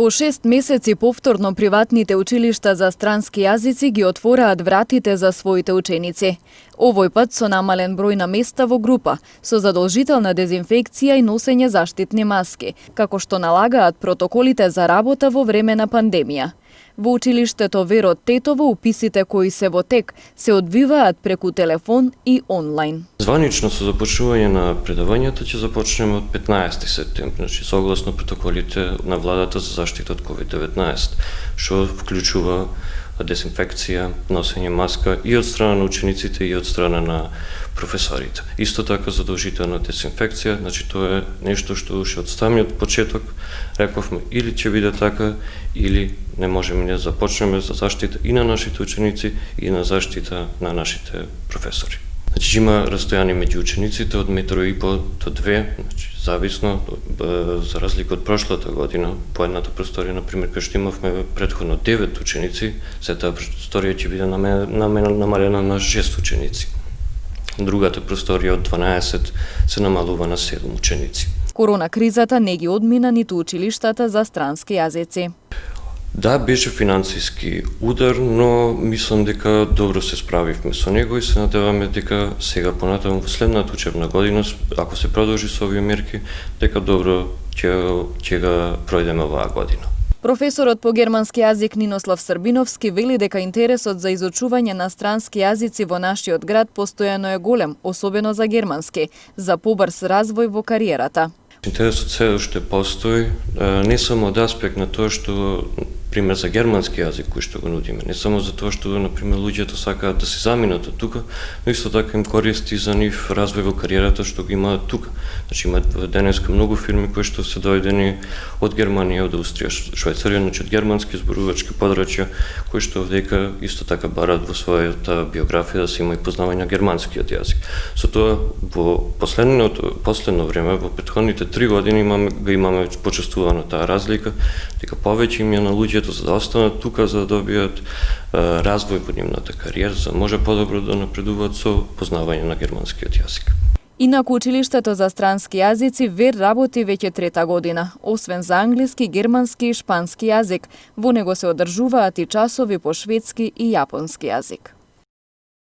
По 6 месеци повторно приватните училишта за странски јазици ги отвораат вратите за своите ученици. Овој пат со намален број на места во група, со задолжителна дезинфекција и носење заштитни маски, како што налагаат протоколите за работа во време на пандемија. Во училиштето Веро Тетово уписите кои се во тек се одвиваат преку телефон и онлайн. Званично со започнување на предавањето ќе започнеме од 15 септември, значи согласно протоколите на владата за заштита од COVID-19, што вклучува дезинфекција, носење маска и од страна на учениците и од страна на професорите. Исто така задолжителна дезинфекција, значи тоа е нешто што уште од самиот почеток рековме или ќе биде така или не можеме да започнеме за заштита и на нашите ученици и на заштита на нашите професори. Значи има растојание меѓу учениците од 1,5 метри до 2, значи зависно, за разлика од прошлата година, по едната просторија, например, кај што имавме претходно 9 ученици, се таа просторија ќе биде намалена на 6 ученици. Другата просторија од 12 се намалува на 7 ученици. Корона кризата не ги одмина ниту училиштата за странски јазици. Да, беше финансиски удар, но мислам дека добро се справивме со него и се надеваме дека сега понатаму во следната учебна година, ако се продолжи со овие мерки, дека добро ќе го пројдеме оваа година. Професорот по германски јазик Нинослав Србиновски вели дека интересот за изучување на странски јазици во нашиот град постојано е голем, особено за германски, за побрз развој во кариерата. Интересот се уште постои, не само од аспект на тоа што, пример, за германски јазик кој што го нудиме, не само за тоа што, например, луѓето сакаат да се заминат од тука, но исто така им користи за нив развој во кариерата што го имаат тука. Значи има денеска многу фирми кои што се дојдени од Германија, од Австрија, Швајцарија, значи од германски зборувачки подрачја кои што овдека исто така бараат во својата биографија да се има и познавање на германскиот јазик. Со тоа во последно време, во претходните 3 години имаме почувствувано таа разлика, дека повеќе им е на луѓето за да останат тука, за да добијат развој во нивната кариера, за да може подобро да напредуваат со познавање на германскиот јазик. Инаку училиштето за странски јазици ВЕР работи веќе 3-та година, освен за англиски, германски и шпански јазик. Во него се одржуваат и часови по шведски и јапонски јазик.